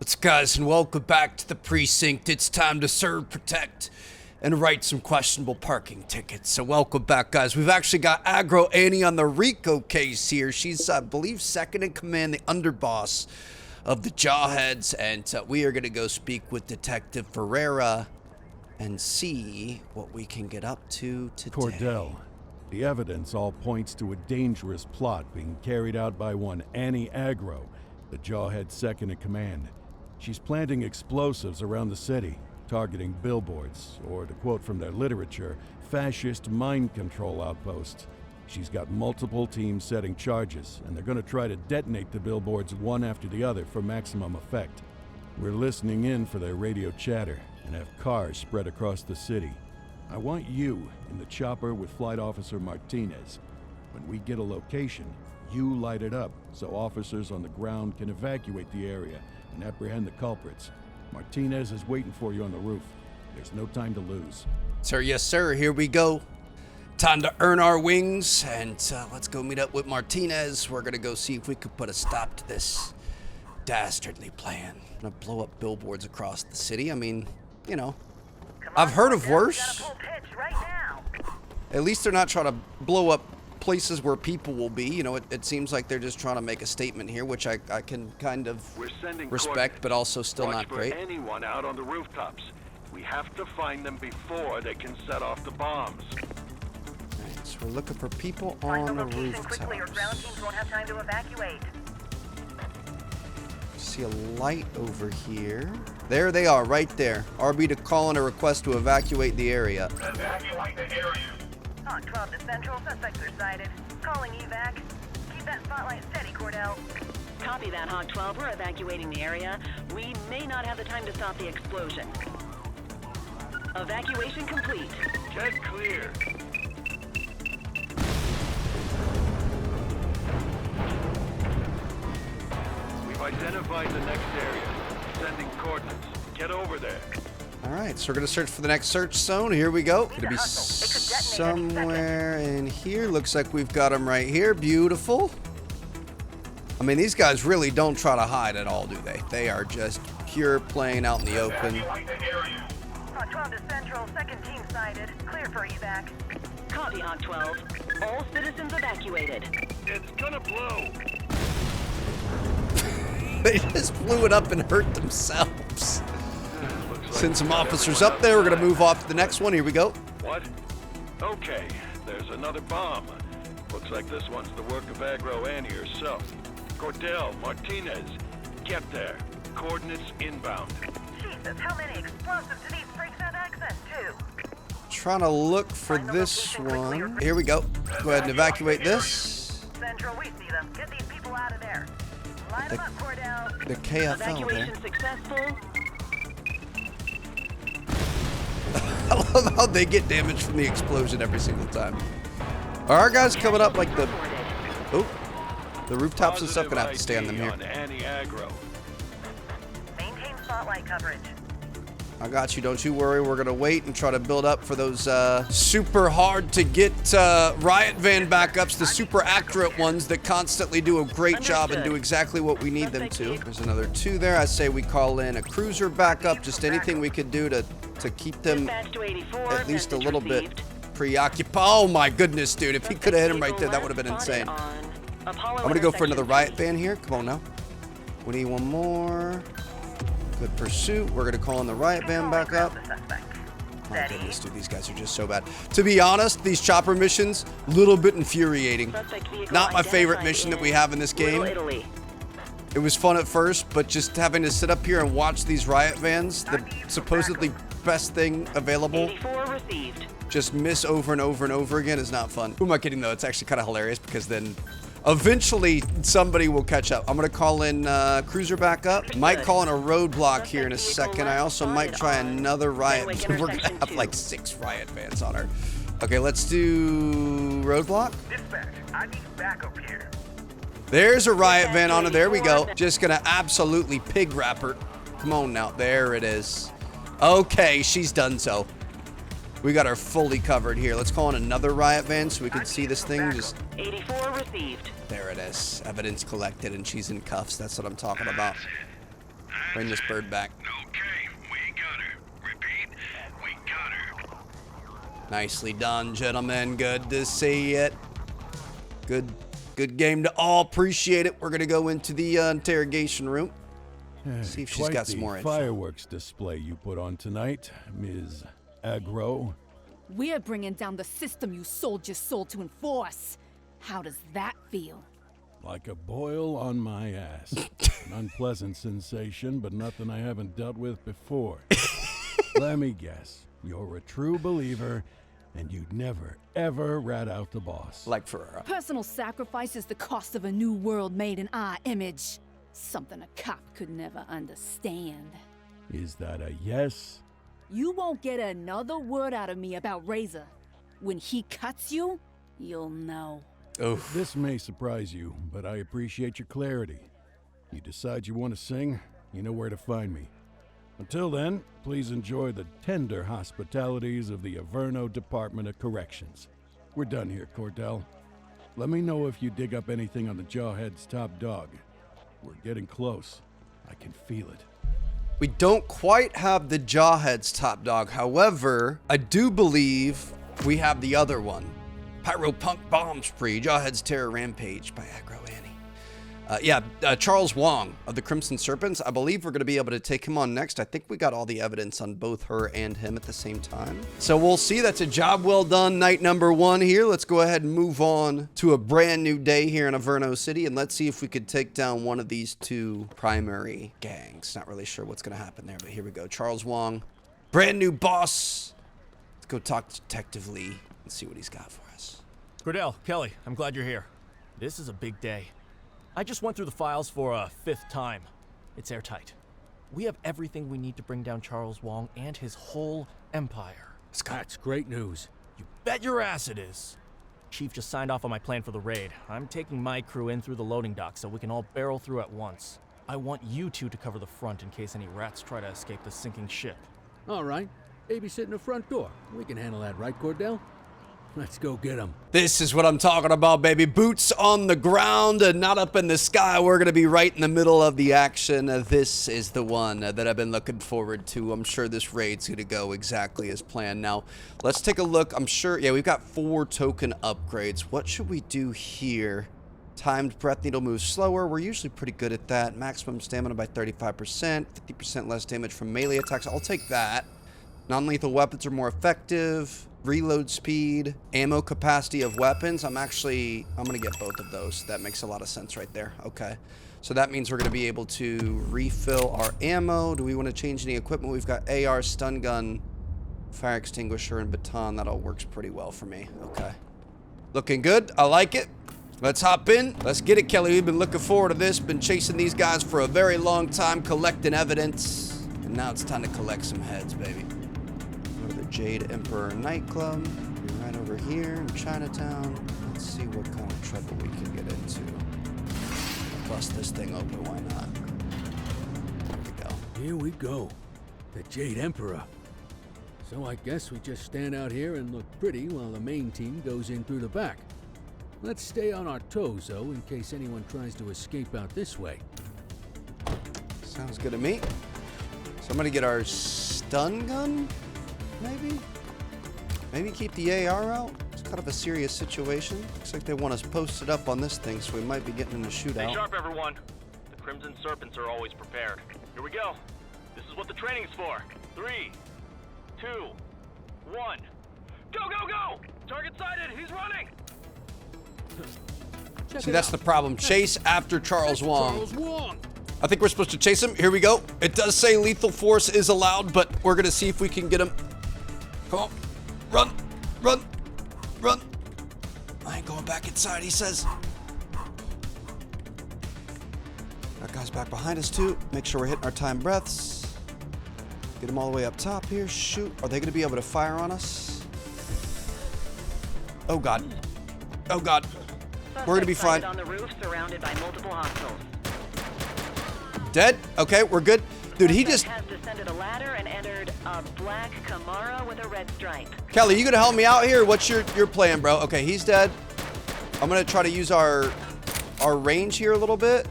What's up, guys, and welcome back to the Precinct. It's time to serve, protect, and write some questionable parking tickets. So welcome back, guys. We've actually got Aggro Annie on the RICO case here. She's, I believe, second in command, the underboss of the Jawheads, and we are going to go speak with Detective Ferreira and see what we can get up to today. Cordell, the evidence all points to a dangerous plot being carried out by one Annie Aggro, the Jawhead's second in command. She's planting explosives around the city, targeting billboards, or to quote from their literature, fascist mind control outposts. She's got multiple teams setting charges, and they're going to try to detonate the billboards one after the other for maximum effect. We're listening in for their radio chatter and have cars spread across the city. I want you in the chopper with Flight Officer Martinez. When we get a location, you light it up so officers on the ground can evacuate the area and apprehend the culprits. Martinez is waiting for you on the roof. There's no time to lose. Sir, yes, sir. Here we go. Time to earn our wings, and let's go meet up with Martinez. We're going to go see if we could put a stop to this dastardly plan. I'm going to blow up billboards across the city. I mean, you know, I've heard of worse. At least they're not trying to blow up places where people will be. You know, it seems like they're just trying to make a statement here, which I can kind of respect, but also still not great. Anyone out on the rooftops. We have to find them before they can set off the bombs. Alright, so we're looking for people on the rooftops. Quickly or ground teams won't have time to evacuate. See a light over here. There they are, right there. RB to call in a request to evacuate the area. Evacuate the area. Hawk 12 to Central, suspects are sighted. Calling evac. Keep that spotlight steady, Cordell. Copy that, Hawk 12. We're evacuating the area. We may not have the time to stop the explosion. Evacuation complete. Get clear. We've identified the next area. Sending coordinates. Get over there. Alright, so we're going to search for the next search zone. Here we go. Going to be somewhere in here. Looks like we've got them right here. Beautiful. I mean, these guys really don't try to hide at all, do they? They are just pure playing out in the open. Hawk 12 to Central, second team sighted. Clear for evac. Copy, Hawk 12. All citizens evacuated. It's gonna blow. They just blew it up and hurt themselves. Send some officers up there. We're going to move off to the next one. Here we go. What? Okay, there's another bomb. Looks like this one's the work of Aggro Annie herself. Cordell, Martinez, get there. Coordinates inbound. Jesus, how many explosives do these freaks have access to? Trying to look for this one. Here we go. Go ahead and evacuate this. Central, we see them. Get these people out of there. Light them up, Cordell. The KFL Evacuation there. successful. I love how they get damaged from the explosion every single time. Are our guys coming up like the... Oh, the rooftops and stuff. Gonna have to stay on them here. Annie Aggro. Maintain spotlight coverage. I got you. Don't you worry. We're gonna wait and try to build up for those super hard to get riot van backups, the super accurate ones that constantly do a great job and do exactly what we need them to. There's another two there. I say we call in a cruiser backup. Just anything we could do to keep them at least a little bit preoccupied. Oh my goodness, dude. If he could have hit him right there, that would have been insane. I'm gonna go for another riot van here. Come on now. We need one more. Good pursuit. We're gonna call in the riot van back up. My goodness, dude, these guys are just so bad. To be honest, these chopper missions, a little bit infuriating. Not my favorite mission that we have in this game. It was fun at first, but just having to sit up here and watch these riot vans, the supposedly best thing available, just miss over and over and over again is not fun. Who am I kidding though? It's actually kind of hilarious because then eventually somebody will catch up. I'm gonna call in cruiser back up. Might call in a roadblock here in a second. I also might try another riot. We're gonna have like 6 riot vans on her. Okay, let's do roadblock. Dispatch, I need backup here. There's a riot van on her. There we go. Just gonna absolutely pig wrap her. Come on now. There it is. Okay, she's done so. We got her fully covered here. Let's call in another riot van so we can see this thing. Just 84 received. there it is. Evidence collected and she's in cuffs. That's what I'm talking about. Bring this bird back. Okay, we got her. Repeat, we got her. Nicely done, gentlemen. Good to see it. Good game to all. Appreciate it. We're gonna go into the interrogation room. See if she's Quite got some the more info. fireworks display you put on tonight, Ms. Aggro. We're bringing down the system you sold your soul to enforce. How does that feel? Like a boil on my ass. An unpleasant sensation, but nothing I haven't dealt with before. Let me guess. You're a true believer, and you'd never, ever rat out the boss. Like Ferrara. Personal sacrifice is the cost of a new world made in our image. Something a cop could never understand. Is that a yes? You won't get another word out of me about Razor. When he cuts you, you'll know. Oof. This may surprise you, but I appreciate your clarity. You decide you want to sing, you know where to find me. Until then, please enjoy the tender hospitalities of the Averno Department of Corrections. We're done here, Cordell. Let me know if you dig up anything on the Jawhead's top dog. We're getting close. I can feel it. We don't quite have the Jawhead's top dog. However, I do believe we have the other one. Pyropunk Bomb Spree, Jawhead's Terror Rampage by Aggro Annie. Charles Wong of the Crimson Serpents. I believe we're going to be able to take him on next. I think we got all the evidence on both her and him at the same time. So we'll see. That's a job well done. Night number 1 here. Let's go ahead and move on to a brand new day here in Averno City. And let's see if we could take down one of these 2 primary gangs. Not really sure what's going to happen there, but here we go. Charles Wong, brand new boss. Let's go talk to Detective Lee and see what he's got for us. Cordell, Kelly, I'm glad you're here. This is a big day. I just went through the files for a 5th time. It's airtight. We have everything we need to bring down Charles Wong and his whole empire. That's great news. You bet your ass it is. Chief just signed off on my plan for the raid. I'm taking my crew in through the loading dock so we can all barrel through at once. I want you 2 to cover the front in case any rats try to escape the sinking ship. All right. Babysitting the front door. We can handle that, right, Cordell? Let's go get him. This is what I'm talking about, baby. Boots on the ground and not up in the sky. We're going to be right in the middle of the action. This is the one that I've been looking forward to. I'm sure this raid's going to go exactly as planned. Now, let's take a look. I'm sure, yeah, we've got 4 token upgrades. What should we do here? Timed breath needle moves slower. We're usually pretty good at that. Maximum stamina by 35%. 50% less damage from melee attacks. I'll take that. Non-lethal weapons are more effective. Reload speed, ammo capacity of weapons. I'm gonna get both of those. That makes a lot of sense right there. Okay. So that means we're gonna be able to refill our ammo. Do we want to change any equipment? We've got AR, stun gun, fire extinguisher, and baton. That all works pretty well for me. Okay. Looking good. I like it. Let's hop in. Let's get it, Kelly. We've been looking forward to this. Been chasing these guys for a very long time, collecting evidence. And now it's time to collect some heads, baby. Go to the Jade Emperor Nightclub. Be right over here in Chinatown. Let's see what kind of trouble we can get into. Bust this thing open, why not? There we go. Here we go. The Jade Emperor. So I guess we just stand out here and look pretty while the main team goes in through the back. Let's stay on our toes, though, in case anyone tries to escape out this way. Sounds good to me. So I'm gonna get our stun gun, maybe? Maybe keep the AR out? It's kind of a serious situation. Looks like they want us posted up on this thing, so we might be getting in a Stay shootout. sharp, everyone. The Crimson Serpents are always prepared. Here we go. This is what the training's for. 3, 2, 1. Go, go, go! Target sighted. He's running. See, that's the problem. Chase after Charles Wong. Charles Wong! I think we're supposed to chase him. Here we go. It does say lethal force is allowed, but we're gonna see if we can get him. Come on. Run, run, run. I ain't going back inside, he says. That guy's back behind us too. Make sure we're hitting our time breaths. Get him all the way up top here. Shoot. Are they gonna be able to fire on us? Oh God. Oh God. We're gonna be fine. On the roof, surrounded by multiple hostiles. Dead? Okay, we're good. Dude, he just... has descended a ladder and entered a black Camaro with a red stripe. Kelly, you gonna help me out here? What's your plan, bro? Okay, he's dead. I'm gonna try to use our range here a little bit.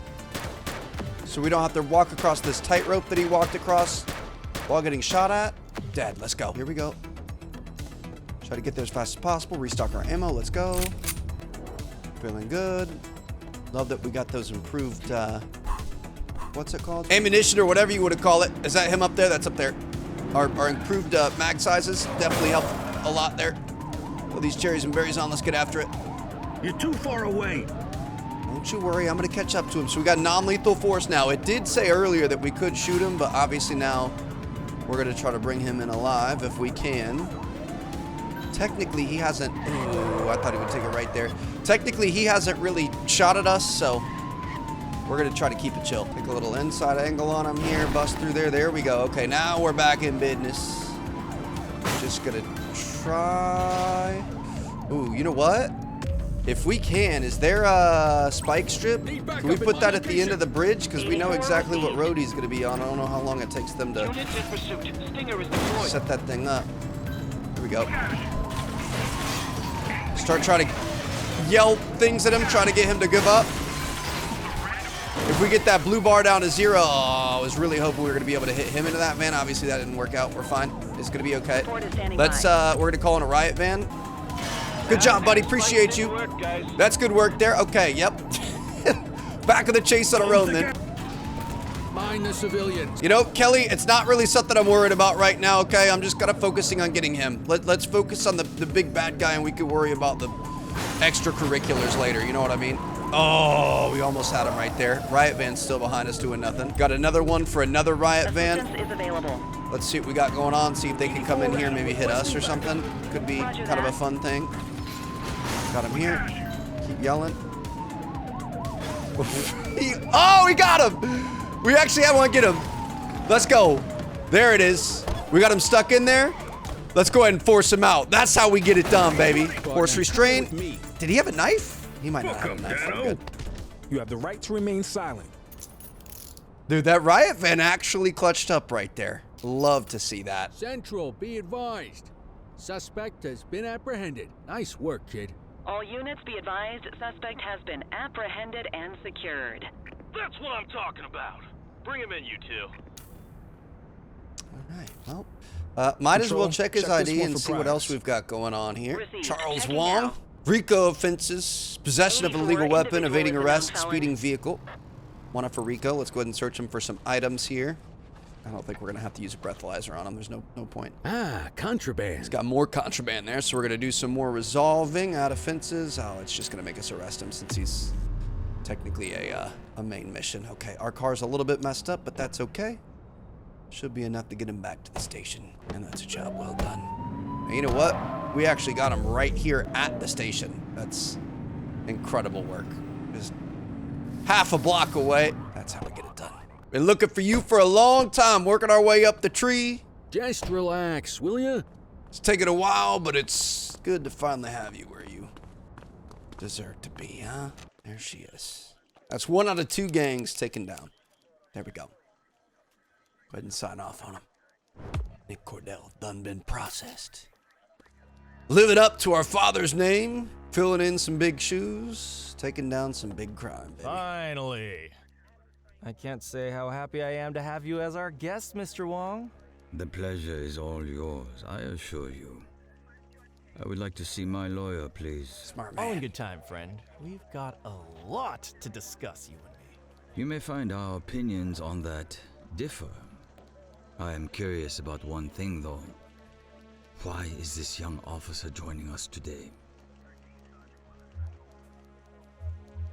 so we don't have to walk across this tightrope that he walked across while getting shot at. Dead. Let's go. Here we go. Try to get there as fast as possible. Restock our ammo. Let's go. Feeling good. Love that we got those improved, what's it called? Ammunition or whatever you would call it. Is that him up there? That's up there. Our improved mag sizes definitely help a lot there. Put these cherries and berries on. Let's get after it. You're too far away. Don't you worry. I'm going to catch up to him. So we got non-lethal force now. It did say earlier that we could shoot him, but obviously now we're going to try to bring him in alive if we can. Technically, he hasn't... Ooh, I thought he would take it right there. Technically, he hasn't really shot at us, so we're going to try to keep it chill. Take a little inside angle on him here. Bust through there. There we go. Okay, now we're back in business. Just going to try... Ooh, you know what? If we can, is there a spike strip? Can we put that at the end of the bridge? Because we know exactly what road he's going to be on. I don't know how long it takes them to set that thing up. Here we go. Start trying to yell things at him, trying to get him to give up. If we get that blue bar down to 0, I was really hoping we were going to be able to hit him into that van. Obviously, that didn't work out. We're fine. It's going to be okay. Let's, we're going to call in a riot van. Good job, buddy. Appreciate you. That's good work there. Okay, yep. Back of the chase on our own, then. Mind the civilians. You know, Kelly, it's not really something I'm worried about right now, okay? I'm just kind of focusing on getting him. Let's focus on the big bad guy, and we can worry about the extracurriculars later. You know what I mean? Oh, we almost had him right there. Riot van's still behind us doing nothing. Got another one for another riot van. Assistance is available. Let's see what we got going on. See if they can come in here and maybe hit us or something. Could be kind of a fun thing. Got him here. Keep yelling. Oh, we got him! We actually had one get him. Let's go. There it is. We got him stuck in there. Let's go ahead and force him out. That's how we get it done, baby. Force restraint. Did he have a knife? He might not have a knife. I'm good. You have the right to remain silent. Dude, that riot van actually clutched up right there. Love to see that. Central, be advised. Suspect has been apprehended. Nice work, kid. All units be advised, suspect has been apprehended and secured. That's what I'm talking about. Bring him in, you two. All right, well, might as well check his ID and see what else we've got going on here. Received. Charles Checking Wong. now. RICO offenses, possession of an illegal weapon, evading arrest, felons. speeding vehicle. One up for RICO. Let's go ahead and search him for some items here. I don't think we're going to have to use a breathalyzer on him. There's no point. Ah, contraband. He's got more contraband there, so we're going to do some more resolving out offenses. Oh, it's just going to make us arrest him since he's technically a main mission. Okay, our car's a little bit messed up, but that's okay. Should be enough to get him back to the station. And that's a job well done. And you know what? We actually got him right here at the station. That's incredible work. Just half a block away. That's how we get it done. Been looking for you for a long time, working our way up the tree. Just relax, will ya? It's taken a while, but it's good to finally have you where you deserve to be, huh? There she is. That's 1 out of 2 gangs taken down. There we go. Go ahead and sign off on him. Nick Cordell done been processed. Living up to our father's name, filling in some big shoes, taking down some big crime, baby. Finally. I can't say how happy I am to have you as our guest, Mr. Wong. The pleasure is all yours, I assure you. I would like to see my lawyer, please. Smart All in man. good time, friend. We've got a lot to discuss, you and me. You may find our opinions on that differ. I am curious about one thing, though. Why is this young officer joining us today?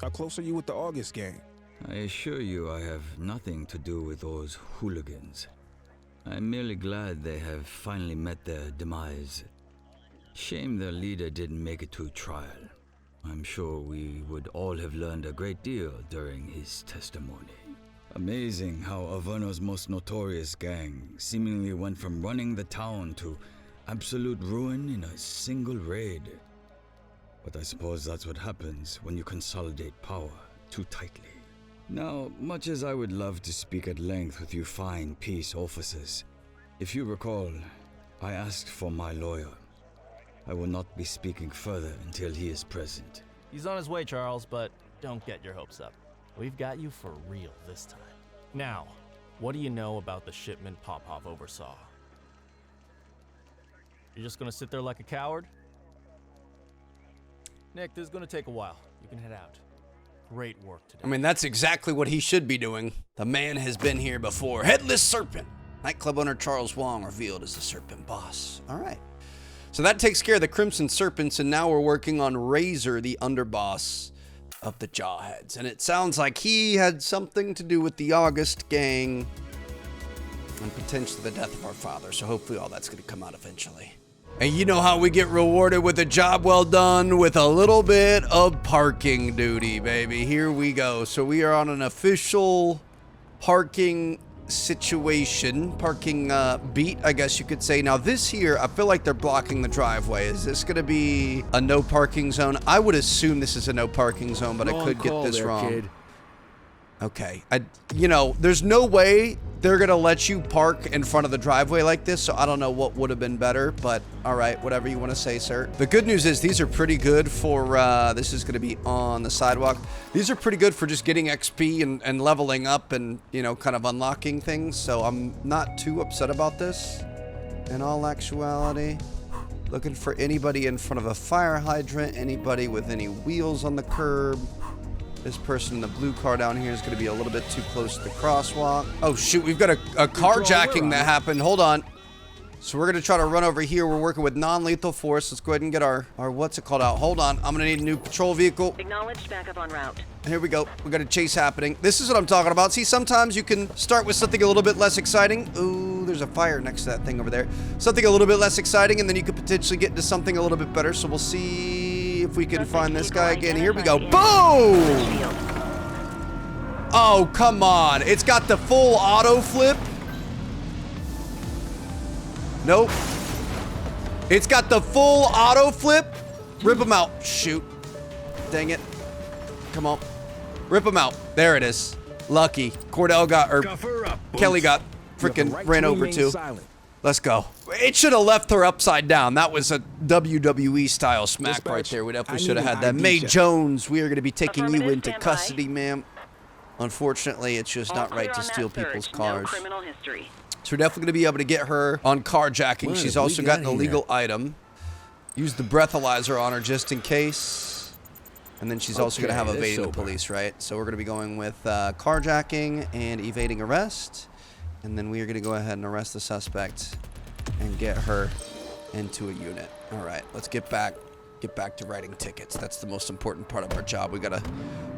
How close are you with the August gang? I assure you I have nothing to do with those hooligans. I'm merely glad they have finally met their demise. Shame their leader didn't make it to trial. I'm sure we would all have learned a great deal during his testimony. Amazing how Averno's most notorious gang seemingly went from running the town to absolute ruin in a single raid. But I suppose that's what happens when you consolidate power too tightly. Now, much as I would love to speak at length with you fine peace officers, if you recall, I asked for my lawyer. I will not be speaking further until he is present. He's on his way, Charles, but don't get your hopes up. We've got you for real this time. Now, what do you know about the shipment Popov oversaw? You're just gonna sit there like a coward? Nick, this is gonna take a while. You can head out. Great work today. I mean, that's exactly what he should be doing. The man has been here before. Headless Serpent. Nightclub owner Charles Wong revealed as the Serpent boss. All right. So that takes care of the Crimson Serpents, and now we're working on Razor, the underboss of the Jawheads. And it sounds like he had something to do with the August gang and potentially the death of our father. So hopefully all that's going to come out eventually. And you know how we get rewarded with a job well done with a little bit of parking duty, baby. Here we go. So we are on an official parking situation, parking beat, I guess you could say. Now this here, I feel like they're blocking the driveway. Is this going to be a no parking zone? I would assume this is a no parking zone, but I could get this wrong. Kid. Okay. You know, there's no way they're going to let you park in front of the driveway like this, so I don't know what would have been better, but all right, whatever you want to say, sir. The good news is these are pretty good for, this is going to be on the sidewalk. These are pretty good for just getting XP and leveling up and, you know, kind of unlocking things, so I'm not too upset about this in all actuality. Looking for anybody in front of a fire hydrant, anybody with any wheels on the curb. This person in the blue car down here is going to be a little bit too close to the crosswalk. Oh, shoot. We've got a carjacking that happened. Hold on. So we're going to try to run over here. We're working with non-lethal force. Let's go ahead and get our what's it called out. Hold on. I'm going to need a new patrol vehicle. Acknowledged, backup en route. Here we go. We got a chase happening. This is what I'm talking about. See, sometimes you can start with something a little bit less exciting. Ooh, there's a fire next to that thing over there. Something a little bit less exciting, and then you could potentially get into something a little bit better. So we'll see if we can find this guy again. Here we go. Boom! Oh, come on. It's got the full auto flip. Nope. It's got the full auto flip. Rip him out. Shoot. Dang it. Come on. Rip him out. There it is. Lucky. Cordell got, or Kelly got freaking ran over too. Let's go. It should have left her upside down. That was a WWE style smack right there. We definitely should have had that. May Jones, we are going to be taking you into custody, ma'am. Unfortunately, it's just not right to steal people's cars. No criminal history. So we're definitely going to be able to get her on carjacking. She's also got an illegal item. Use the breathalyzer on her just in case. And then she's also going to have evading the police, right? So we're going to be going with carjacking and evading arrest. And then we are going to go ahead and arrest the suspect and get her into a unit. All right, let's get back to writing tickets. That's the most important part of our job. We got to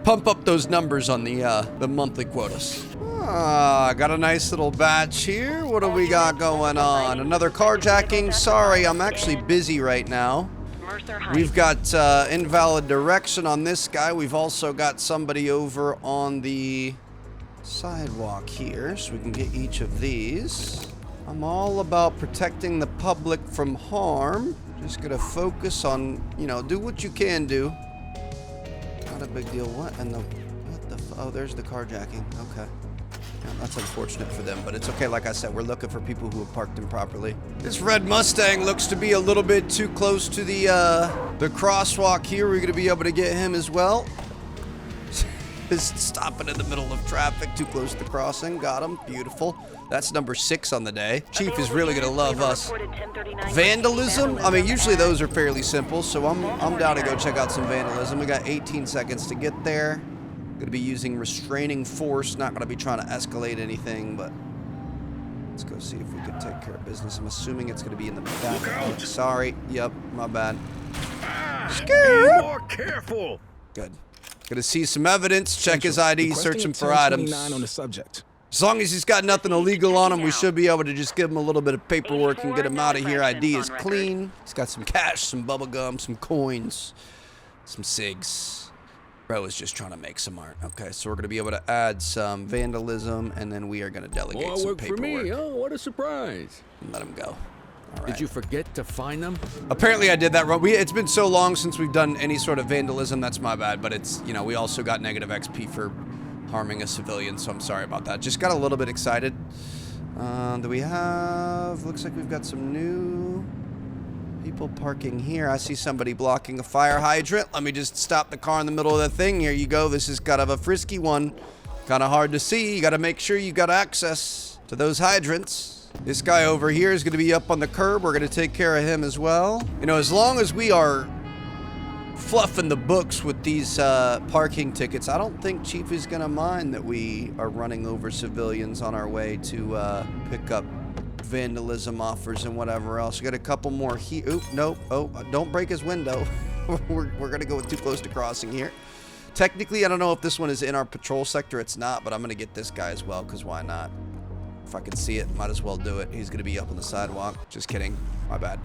pump up those numbers on the monthly quotas. Got a nice little batch here. What do we got going on? Another carjacking. Sorry, I'm actually busy right now. We've got invalid direction on this guy. We've also got somebody over on the sidewalk here, so we can get each of these. I'm all about protecting the public from harm. Just gonna focus on, you know, do what you can do. Not a big deal. What the oh, there's the carjacking. Okay. Yeah, that's unfortunate for them, but it's okay. Like I said, we're looking for people who have parked improperly. This red Mustang looks to be a little bit too close to the crosswalk here. We're gonna be able to get him as well. Just stopping in the middle of traffic, too close to the crossing. Got him. Beautiful. That's number 6 on the day. Chief is really gonna love us. Vandalism? I mean, usually those are fairly simple, so I'm down to go check out some vandalism. We got 18 seconds to get there. Gonna be using restraining force. Not gonna be trying to escalate anything, but let's go see if we can take care of business. I'm assuming it's gonna be in the back. Sorry. Yep. My bad. Be more careful. Good. Gonna see some evidence. Check his ID. Search him for items. On the subject. As long as he's got nothing illegal on him, we should be able to just give him a little bit of paperwork and get him out of here. ID is clean. He's got some cash, some bubble gum, some coins, some cigs. Bro is just trying to make some art. Okay, so we're going to be able to add some vandalism, and then we are going to delegate some paperwork. For me. Oh, what a surprise. And let him go. All right. Did you forget to find them? Apparently I did that wrong. It's been so long since we've done any sort of vandalism. That's my bad, but it's, you know, we also got negative XP for harming a civilian, so I'm sorry about that. Just got a little bit excited. Do we have... Looks like we've got some new people parking here. I see somebody blocking a fire hydrant. Let me just stop the car in the middle of the thing. Here you go. This is kind of a frisky one. Kind of hard to see. You got to make sure you got access to those hydrants. This guy over here is going to be up on the curb. We're going to take care of him as well. You know, as long as we are fluffing the books with these parking tickets, I don't think Chief is going to mind that we are running over civilians on our way to pick up vandalism offers and whatever else. We got a couple more here. Oop, nope. Oh, don't break his window. we're going to go too close to crossing here. Technically, I don't know if this one is in our patrol sector. It's not, but I'm going to get this guy as well, because why not? If I can see it, might as well do it. He's going to be up on the sidewalk. Just kidding. My bad.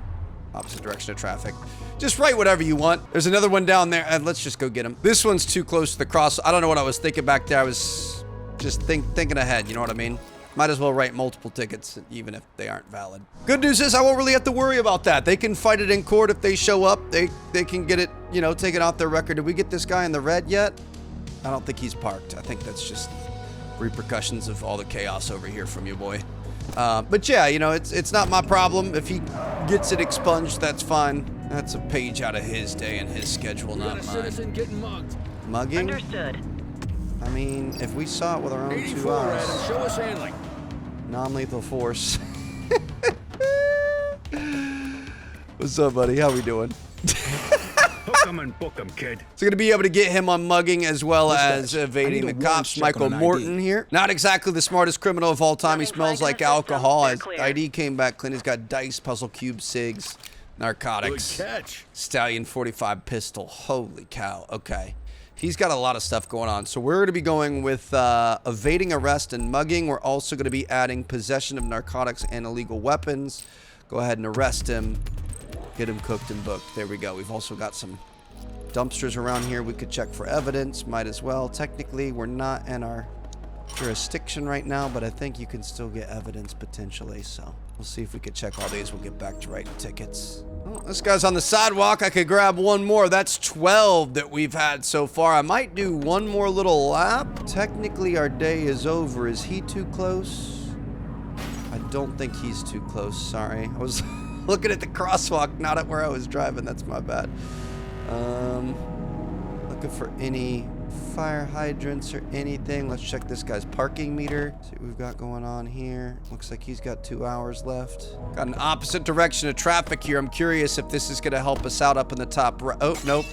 Opposite direction of traffic. Just write whatever you want. There's another one down there, and let's just go get him. This one's too close to the cross. I don't know what I was thinking back there. I was just thinking ahead, you know what I mean? Might as well write multiple tickets, even if they aren't valid. Good news is I won't really have to worry about that. They can fight it in court if they show up. They can get it, you know, taken off their record. Did we get this guy in the red yet? I don't think he's parked. I think that's just repercussions of all the chaos over here from you, boy. But yeah, you know, it's not my problem. If he gets it expunged, that's fine. That's a page out of his day and his schedule, not mine. Citizen getting mugged. Mugging? Understood. I mean, if we saw it with our own 2 eyes. Adam, show us handling. Non-lethal force. What's up, buddy? How we doing? Hook 'em and book 'em, kid. So gonna be able to get him on mugging as well as evading the cops. Michael Morton here. Not exactly the smartest criminal of all time. He smells like alcohol. His ID came back clean. He's got dice, puzzle cubes, cigs, narcotics. Good catch. Stallion 45 pistol. Holy cow. Okay. He's got a lot of stuff going on. So we're going to be going with evading arrest and mugging. We're also going to be adding possession of narcotics and illegal weapons. Go ahead and arrest him. Get him cooked and booked. There we go. We've also got some dumpsters around here we could check for evidence. Might as well. Technically, we're not in our jurisdiction right now, but I think you can still get evidence potentially. So we'll see if we could check all these. We'll get back to writing tickets. Oh, this guy's on the sidewalk. I could grab one more. That's 12 that we've had so far. I might do one more little lap. Technically, our day is over. Is he too close? I don't think he's too close. Sorry. I was looking at the crosswalk, not at where I was driving. That's my bad. Looking for any fire hydrants or anything. Let's check this guy's parking meter. See what we've got going on here. Looks like he's got 2 hours left. Got an opposite direction of traffic here. I'm curious if this is going to help us out up in the top right. Oh, nope.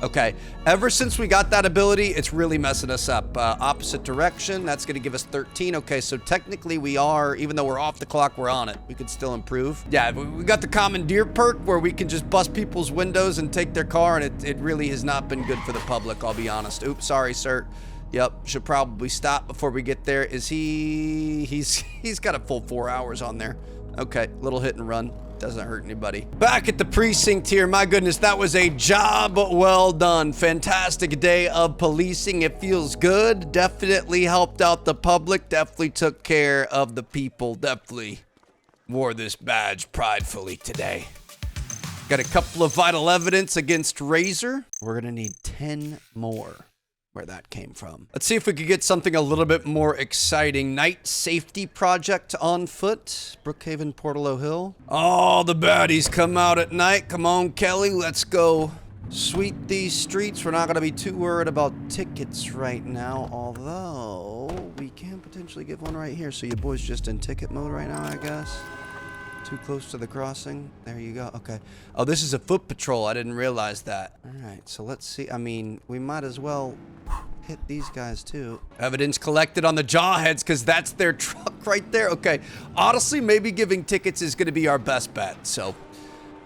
Okay. Ever since we got that ability, it's really messing us up. Opposite direction. That's going to give us 13. Okay, so technically we are, even though we're off the clock, we're on it. We could still improve. Yeah, we got the commandeer perk where we can just bust people's windows and take their car, and it really has not been good for the public, I'll be honest. Oops, sorry, sir. Yep, should probably stop before we get there. Is he... He's got a full 4 hours on there. Okay, little hit and run. Doesn't hurt anybody. Back at the precinct here. My goodness, that was a job well done. Fantastic day of policing. It feels good. Definitely helped out the public. Definitely took care of the people. Definitely wore this badge pridefully today. Got a couple of vital evidence against Razor. We're gonna need 10 more. Where that came from. Let's see if we could get something a little bit more exciting. Night safety project on foot. Brookhaven, Portalo Hill. Oh, the baddies come out at night. Come on, Kelly, let's go sweep these streets. We're not gonna be too worried about tickets right now, although we can potentially get one right here. So your boy's just in ticket mode right now, I guess. Too close to the crossing. There you go. Okay. Oh, this is a foot patrol. I didn't realize that. All right. So let's see. I mean, we might as well hit these guys too. Evidence collected on the Jawheads because that's their truck right there. Okay. Honestly, maybe giving tickets is going to be our best bet. So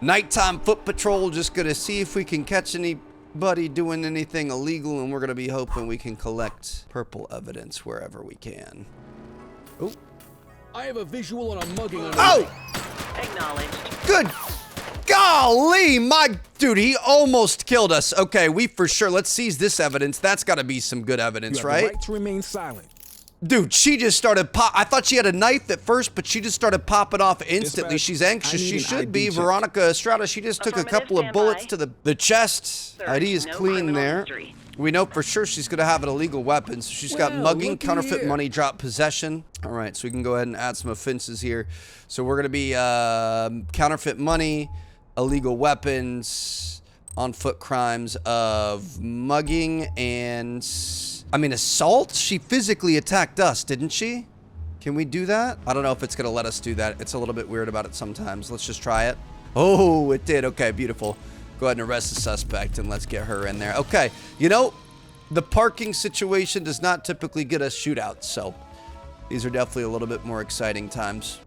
nighttime foot patrol, just going to see if we can catch anybody doing anything illegal, and we're going to be hoping we can collect purple evidence wherever we can. Oh. I have a visual on a mugging on Acknowledged. Good golly, my dude, he almost killed us. Okay, we for sure. Let's seize this evidence. That's got to be some good evidence, right? You have the right to remain silent. Dude, she just started I thought she had a knife at first, but she just started popping off instantly. Dispatch, she's anxious. She should be. check. Veronica Estrada, she just took a couple of bullets to the chest. Sir, ID is no clean criminal there. history. We know for sure she's going to have an illegal weapon. So she's got Well, mugging, looky counterfeit here. money, drop possession. All right, so we can go ahead and add some offenses here. So we're going to be counterfeit money, illegal weapons, on foot crimes of mugging and I mean, assault? She physically attacked us, didn't she? Can we do that? I don't know if it's gonna let us do that. It's a little bit weird about it sometimes. Let's just try it. Oh, it did. Okay, beautiful. Go ahead and arrest the suspect and let's get her in there. Okay, you know, the parking situation does not typically get us shootouts, so these are definitely a little bit more exciting times.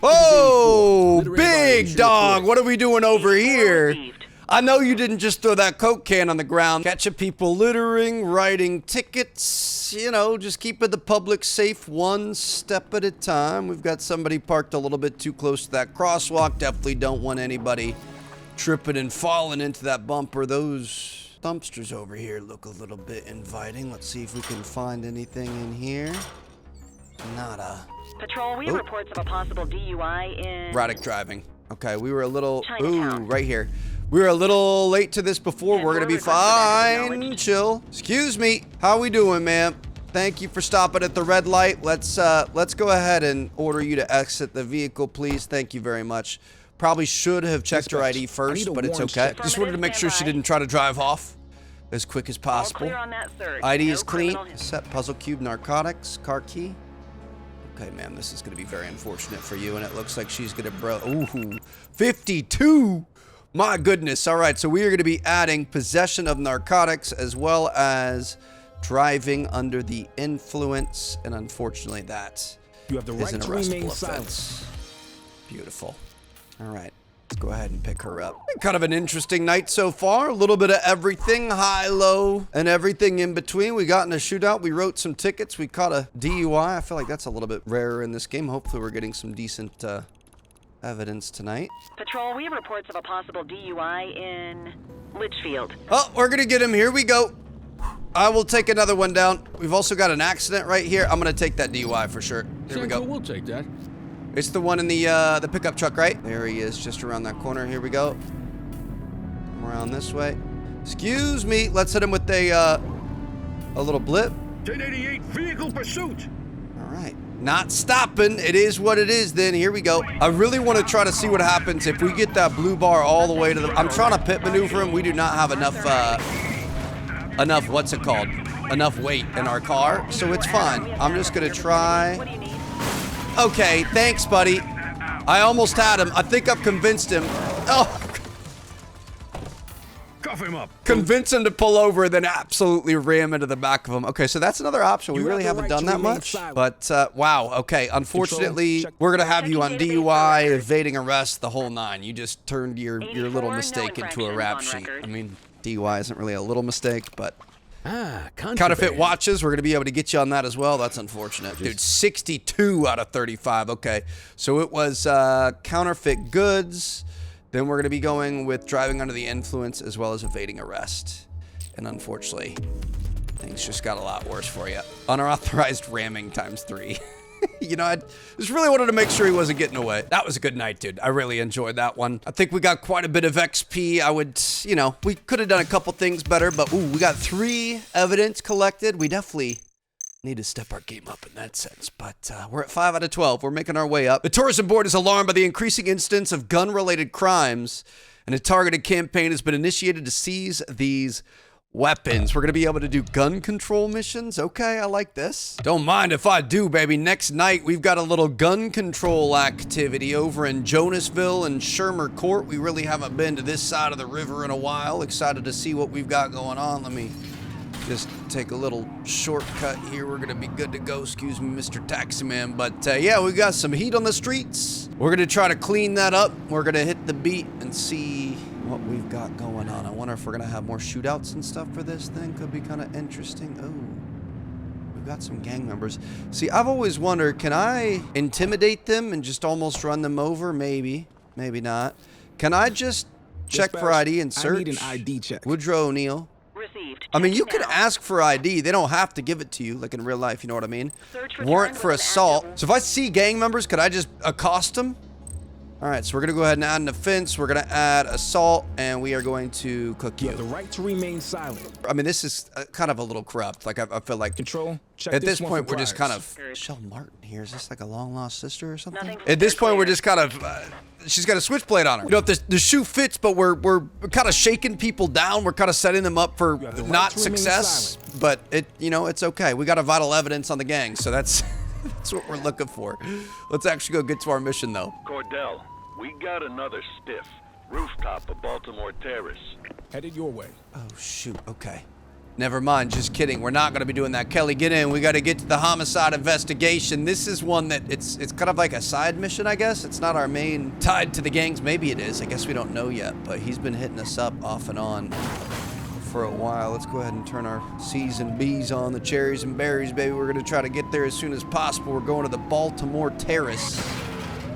Oh, big dog. What are we doing over here? I know you didn't just throw that Coke can on the ground. Catching people littering, writing tickets, you know, just keeping the public safe one step at a time. We've got somebody parked a little bit too close to that crosswalk. Definitely don't want anybody tripping and falling into that bumper. Those dumpsters over here look a little bit inviting. Let's see if we can find anything in here. Nada. Patrol, we have reports of a possible DUI in... Erratic driving. Okay, we were a little... Chinatown. Ooh, right here. We were a little late to this before. We're gonna be fine. Chill. Excuse me. How we doing, ma'am? Thank you for stopping at the red light. Let's go ahead and order you to exit the vehicle, please. Thank you very much. Probably should have checked her ID first, but it's okay. Just wanted to make sure she didn't try to drive off as quick as possible. ID is clean. Set puzzle cube, narcotics, car key. Okay, ma'am, this is going to be very unfortunate for you, and it looks like she's going to ooh, 52! My goodness. All right, so we are going to be adding possession of narcotics as well as driving under the influence, and unfortunately that You have the is right an to arrestable remain offense. silent. Beautiful. All right. Let's go ahead and pick her up. Kind of an interesting night so far. A little bit of everything, high, low, and everything in between. We got in a shootout. We wrote some tickets. We caught a DUI. I feel like that's a little bit rarer in this game. Hopefully we're getting some decent evidence tonight. Patrol, we have reports of a possible DUI in Litchfield. Oh, we're going to get him. Here we go. I will take another one down. We've also got an accident right here. I'm going to take that DUI for sure. Here we go. We'll take that. It's the one in the pickup truck, right? There he is, just around that corner. Here we go. Come around this way. Excuse me. Let's hit him with a little blip. 1088 vehicle pursuit. All right. Not stopping. It is what it is then. Here we go. I really want to try to see what happens if we get that blue bar all the way to the... I'm trying to pit maneuver him. We do not have enough, what's it called? Enough weight in our car, so it's fine. I'm just going to try... Okay, thanks, buddy. I almost had him. I think I've convinced him. Oh. Cuff him up. Convince him to pull over, then absolutely ram into the back of him. Okay, so that's another option. We really haven't done that much. But, wow, okay. Unfortunately, we're going to have you on DUI, evading arrest, the whole nine. You just turned your little mistake into a rap sheet. I mean, DUI isn't really a little mistake, but... Counterfeit watches, we're going to be able to get you on that as well. That's unfortunate. Dude, 62 out of 35. Okay, so it was counterfeit goods. Then we're going to be going with driving under the influence as well as evading arrest. And unfortunately, things just got a lot worse for you. Unauthorized ramming ×3. You know, I just really wanted to make sure he wasn't getting away. That was a good night, dude. I really enjoyed that one. I think we got quite a bit of XP. I would, you know, we could have done a couple things better, but ooh, we got 3 evidence collected. We definitely need to step our game up in that sense, but we're at 5 out of 12. We're making our way up. The tourism board is alarmed by the increasing incidence of gun-related crimes, and a targeted campaign has been initiated to seize these weapons. We're going to be able to do gun control missions. Okay, I like this. Don't mind if I do, baby. Next night, we've got a little gun control activity over in Jonasville and Shermer Court. We really haven't been to this side of the river in a while. Excited to see what we've got going on. Let me just take a little shortcut here. We're going to be good to go. Excuse me, Mr. Taximan. But yeah, we got some heat on the streets. We're going to try to clean that up. We're going to hit the beat and see what we've got going on. I wonder if we're gonna have more shootouts and stuff for this thing. Could be kind of interesting. Oh, we've got some gang members. See, I've always wondered, can I intimidate them and just almost run them over? Maybe, maybe not. Can I just check for ID and search? I need an ID check. Woodrow O'Neill. Received. I mean, you can ask for ID. They don't have to give it to you, like in real life, you know what I mean? Warrant for assault. So if I see gang members, could I just accost them? All right, so we're gonna go ahead and add an offense. We're gonna add assault, and we are going to cook you. You have the right to remain silent. I mean, this is kind of a little corrupt. Like, I feel like Control. Check at this one point for we're just priors. kind of Michelle Martin here. Is this like a long lost sister or something? Nothing. At this point we're just kind of she's got a switchblade on her. You know, if the shoe fits, but we're kind of shaking people down. We're kind of setting them up for have the right not to remain success. But it's okay. We got a vital evidence on the gang, so that's that's what we're looking for. Let's actually go get to our mission though. Cordell, we got another stiff. Rooftop of Baltimore Terrace. Headed your way. Oh, shoot. Okay. Never mind. Just kidding. We're not going to be doing that. Kelly, get in. We got to get to the homicide investigation. This is one that it's kind of like a side mission, I guess. It's not our main tied to the gangs. Maybe it is. I guess we don't know yet. But he's been hitting us up off and on for a while. Let's go ahead and turn our C's and B's on. The cherries and berries, baby. We're going to try to get there as soon as possible. We're going to the Baltimore Terrace.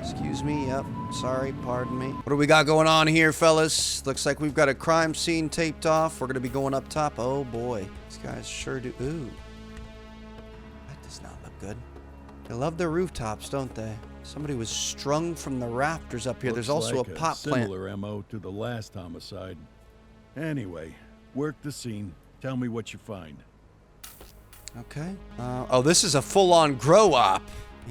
Excuse me. Yep. Sorry, pardon me. What do we got going on here, fellas? Looks like we've got a crime scene taped off. We're gonna be going up top. Oh boy, these guys sure do. Ooh, that does not look good. They love their rooftops, don't they? Somebody was strung from the rafters up here. There's also Looks a like pot plant. Similar MO to the last homicide. Anyway, work the scene. Tell me what you find. Okay. Oh, this is a full-on grow op.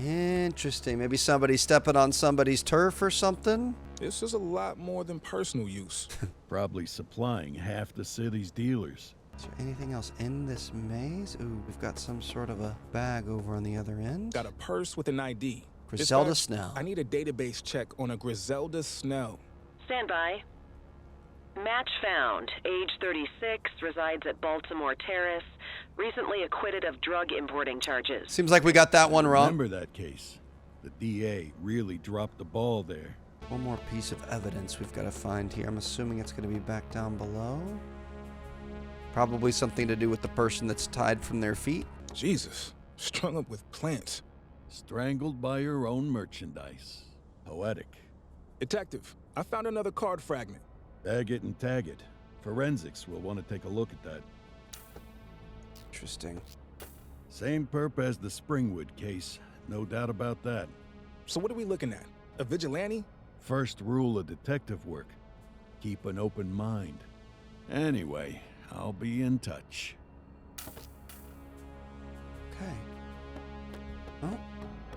Interesting. Maybe somebody's stepping on somebody's turf or something? This is a lot more than personal use. Probably supplying half the city's dealers. Is there anything else in this maze? Ooh, we've got some sort of a bag over on the other end. Got a purse with an ID. Griselda Dispatch, Snell. I need a database check on a Griselda Snell. Stand by. Match found. Age 36, resides at Baltimore Terrace. Recently acquitted of drug importing charges. Seems like we got that one wrong. Remember that case? The DA really dropped the ball there. One more piece of evidence we've got to find here. I'm assuming it's going to be back down below. Probably something to do with the person that's tied from their feet. Jesus. Strung up with plants. Strangled by your own merchandise. Poetic. Detective, I found another card fragment. Bag it and tag it. Forensics will want to take a look at that. Interesting. Same perp as the Springwood case. No doubt about that. So what are we looking at? A vigilante? First rule of detective work. Keep an open mind. Anyway, I'll be in touch. Okay. Well,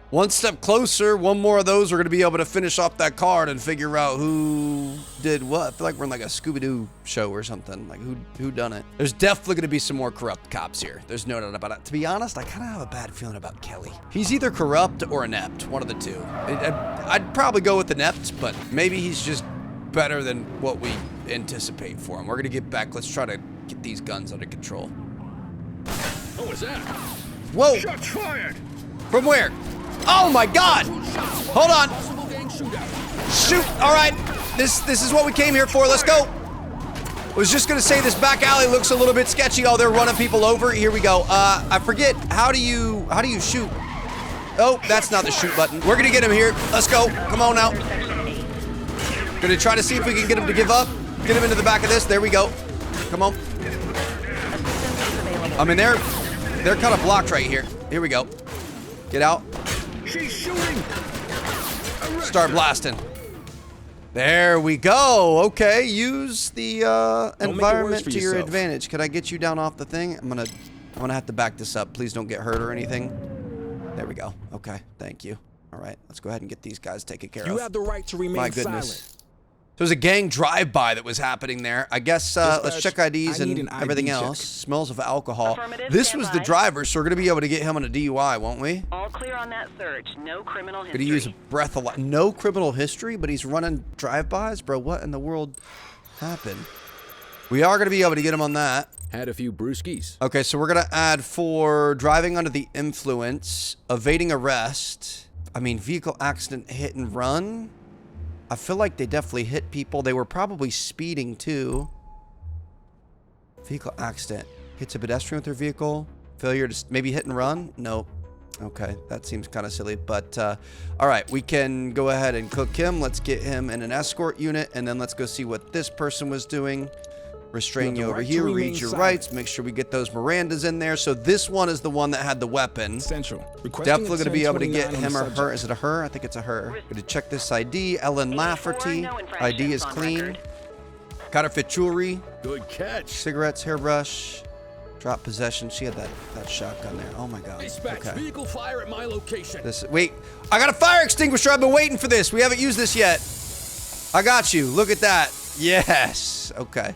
one step closer. One more of those. We're going to be able to finish off that card and figure out who did what. I feel like we're in like a Scooby-Doo show or something. Like who done it. There's definitely going to be some more corrupt cops here. There's no doubt about it. To be honest, I kind of have a bad feeling about Kelly. He's either corrupt or inept. One of the two. I'd probably go with inept, but maybe he's just better than what we anticipate for him. We're going to get back. Let's try to get these guns under control. What was that? Whoa! Shots fired! From where? Oh my God! Hold on. Shoot! All right. This is what we came here for. Let's go. I was just gonna say this back alley looks a little bit sketchy. Oh, they're running people over. Here we go. I forget. How do you shoot? Oh, that's not the shoot button. We're gonna get him here. Let's go. Come on now. Gonna try to see if we can get him to give up. Get him into the back of this. There we go. Come on. I mean, they're kind of blocked right here. Here we go. Get out. She's shooting! Start blasting. There we go. Okay, use the environment to your advantage. Could I get you down off the thing? I'm gonna have to back this up. Please don't get hurt or anything. There we go. Okay, thank you. All right, let's go ahead and get these guys taken care of. You have the right to remain My goodness. silent. There was a gang drive-by that was happening there. I guess let's check IDs and everything else. Smells of alcohol. This was the driver, so we're going to be able to get him on a DUI, won't we? All clear on that search. No criminal history. Going to use a breath a lot. No criminal history, but he's running drive-bys? Bro, what in the world happened? We are going to be able to get him on that. Had a few brewskis. Okay, so we're going to add for driving under the influence, evading arrest. I mean, vehicle accident, hit and run. I feel like they definitely hit people. They were probably speeding too. Vehicle accident. Hits a pedestrian with their vehicle. Failure to maybe hit and run? Nope. Okay, that seems kind of silly. But, all right, we can go ahead and cook him. Let's get him in an escort unit, and then let's go see what this person was doing. restrain you You have the over right to here, remain read your silent. rights, make sure we get those Mirandas in there. So this one is the one that had the weapon. Central. Requesting Definitely going to be able to get 1029 on him the or her. subject. Is it a her? I think it's a her. Going to check this ID. Ellen Lafferty. no infractions ID is on clean. record. Counterfeit jewelry. Good catch. Cigarettes, hairbrush. Drop possession. She had that shotgun there. Oh my god. Dispatch, Okay. vehicle fire at my location. Wait, I got a fire extinguisher. I've been waiting for this. We haven't used this yet. I got you. Look at that. Yes. Okay.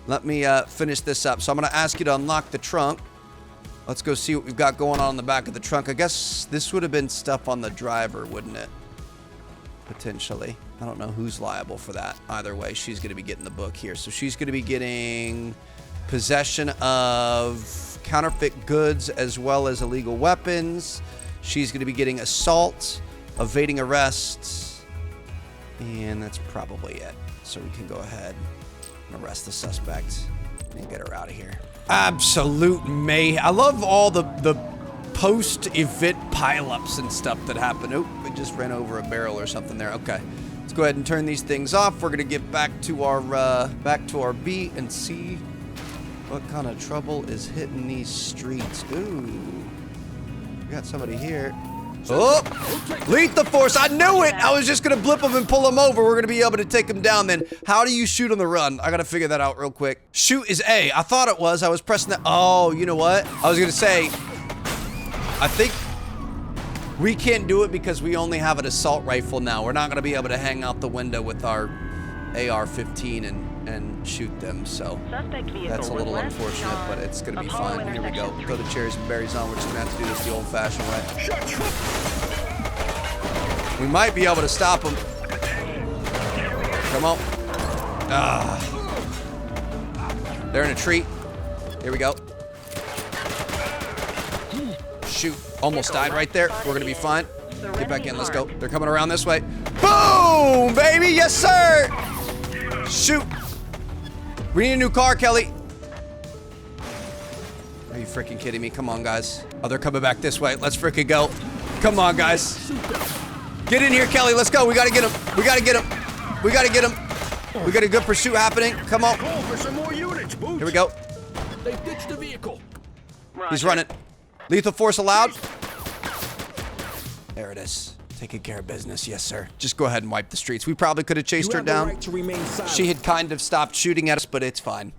Let me finish this up. So I'm going to ask you to unlock the trunk. Let's go see what we've got going on in the back of the trunk. I guess this would have been stuff on the driver, wouldn't it? Potentially. I don't know who's liable for that. Either way, she's going to be getting the book here. So she's going to be getting possession of counterfeit goods as well as illegal weapons. She's going to be getting assault, evading arrest, and that's probably it. So we can go ahead and arrest the suspect and get her out of here. Absolute mayhem. I love all the post-event pileups and stuff that happen. Oh, we just ran over a barrel or something there. Okay. Let's go ahead and turn these things off. We're going to get back to our beat and see what kind of trouble is hitting these streets. Ooh. We got somebody here. Oh! Lethal force! I knew it! I was just gonna blip him and pull him over. We're gonna be able to take him down then. How do you shoot on the run? I gotta figure that out real quick. Shoot is A. I thought it was. I was pressing that. Oh, you know what? I was gonna say, I think we can't do it because we only have an assault rifle now. We're not gonna be able to hang out the window with our AR-15 and shoot them, so that's a little unfortunate, but it's gonna be fine. Here we go. Throw the cherries and berries on. We're just gonna have to do this the old-fashioned way. We might be able to stop them. Come on. Ah. They're in a tree. Here we go. Shoot. Almost died right there. We're gonna be fine. Get back in. Let's go. They're coming around this way. Boom, baby. Yes, sir. Shoot. We need a new car, Kelly. Are you freaking kidding me? Come on, guys. Oh, they're coming back this way. Let's freaking go. Come on, guys. Get in here, Kelly. Let's go. We gotta get him. We gotta get him. We gotta get him. We got a good pursuit happening. Come on. Here we go. They've ditched the vehicle. He's running. Lethal force allowed. There it is. Taking care of business. Yes, sir. Just go ahead and wipe the streets. We probably could have chased her down. Right to remain silent. She had kind of stopped shooting at us, but it's fine.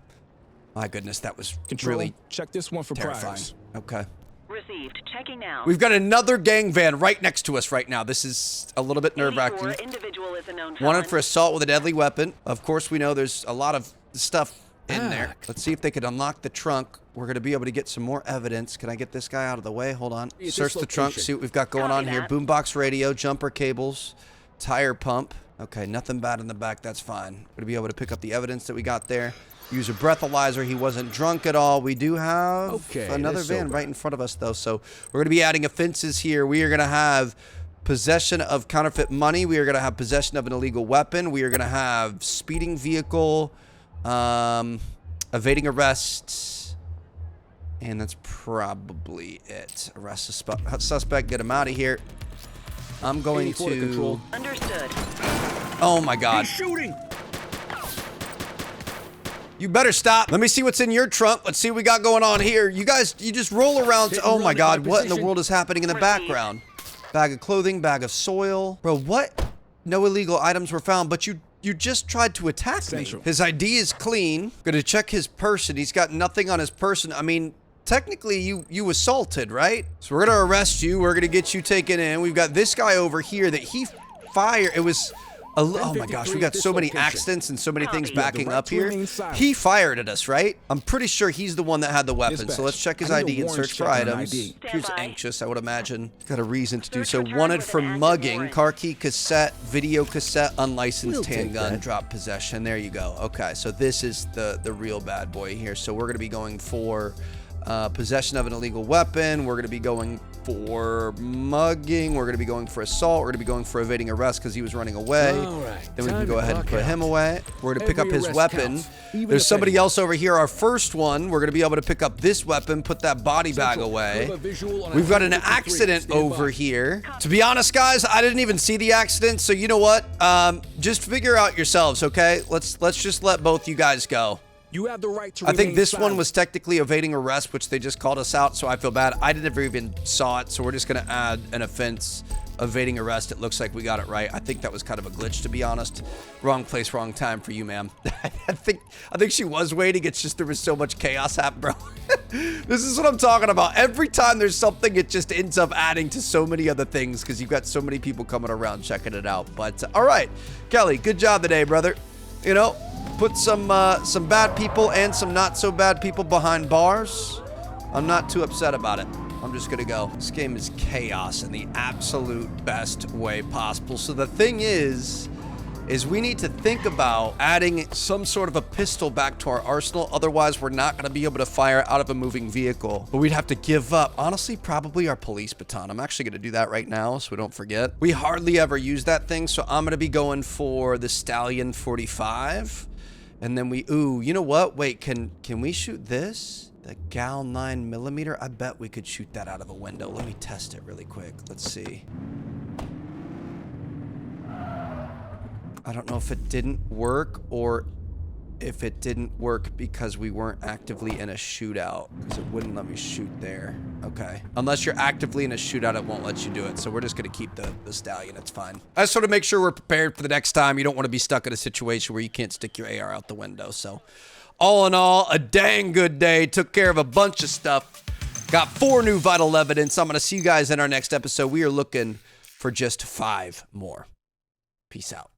My goodness, that was Control. really Check this one for terrifying. priors. Okay. Received. Checking now. We've got another gang van right next to us right now. This is a little bit nerve-wracking. Individual is a known Wanted felon. for assault with a deadly weapon. Of course, we know there's a lot of stuff in there. Let's see if they could unlock the trunk. We're going to be able to get some more evidence. Can I get this guy out of the way? Hold on. Search the trunk, see what we've got going on here. Boombox radio, jumper cables, tire pump. Okay, nothing bad in the back. That's fine. We're going to be able to pick up the evidence that we got there. Use a breathalyzer. He wasn't drunk at all. We do have another van right in front of us, though. So we're going to be adding offenses here. We are going to have possession of counterfeit money. We are going to have possession of an illegal weapon. We are going to have speeding vehicle, evading arrest, and that's probably it. Arrest the suspect. Get him out of here. I'm going to... Understood. Oh, my God. He's shooting. You better stop. Let me see what's in your trunk. Let's see what we got going on here. You guys, you just roll around. Oh my God, what in the world is happening in the background? Bag of clothing, bag of soil. Bro, what? No illegal items were found, but you just tried to attack me. His ID is clean. Gonna check his person. He's got nothing on his person. I mean, technically you assaulted, right? So we're gonna arrest you. We're gonna get you taken in. We've got this guy over here that he fired. It was... Oh my gosh, we got so many accidents and so many things backing up here. He fired at us, right? I'm pretty sure he's the one that had the weapon. So let's check his ID and search for items. He was anxious, I would imagine. Got a reason to do so. Wanted for mugging, car key cassette, video cassette, unlicensed handgun, drop possession. There you go. Okay, so this is the real bad boy here. So we're going to be going for possession of an illegal weapon. We're going to be going for mugging. We're going to be going for assault. We're going to be going for evading arrest because he was running away. Then we can go ahead and put him away. We're going to pick up his weapon. There's somebody else over here. Our first one. We're going to be able to pick up this weapon, put that body bag away. We've got an accident over here. To be honest, guys, I didn't even see the accident. So you know what? Just figure out yourselves, okay? Let's just let both you guys go. You have the right to I think remain this one silent. was technically evading arrest, which they just called us out, so I feel bad. I never even saw it, so we're just going to add an offense, evading arrest. It looks like we got it right. I think that was kind of a glitch, to be honest. Wrong place, wrong time for you, ma'am. I think she was waiting. It's just there was so much chaos happening, bro. This is what I'm talking about. Every time there's something, it just ends up adding to so many other things because you've got so many people coming around checking it out. But all right, Kelly, good job today, brother. You know, put some bad people and some not so bad people behind bars. I'm not too upset about it. I'm just gonna go. This game is chaos in the absolute best way possible. So the thing is we need to think about adding some sort of a pistol back to our arsenal. Otherwise, we're not gonna be able to fire out of a moving vehicle. But we'd have to give up, honestly, probably our police baton. I'm actually gonna do that right now so we don't forget. We hardly ever use that thing, so I'm gonna be going for the Stallion 45. And then ooh, you know what? Wait, can we shoot this? The Gal 9mm? I bet we could shoot that out of a window. Let me test it really quick. Let's see. I don't know if it didn't work or if it didn't work because we weren't actively in a shootout, because it wouldn't let me shoot there. Okay. Unless you're actively in a shootout, it won't let you do it. So we're just going to keep the Stallion. It's fine. I just want to make sure we're prepared for the next time. You don't want to be stuck in a situation where you can't stick your AR out the window. So all in all, a dang good day. Took care of a bunch of stuff. Got 4 new vital evidence. I'm going to see you guys in our next episode. We are looking for just 5 more. Peace out.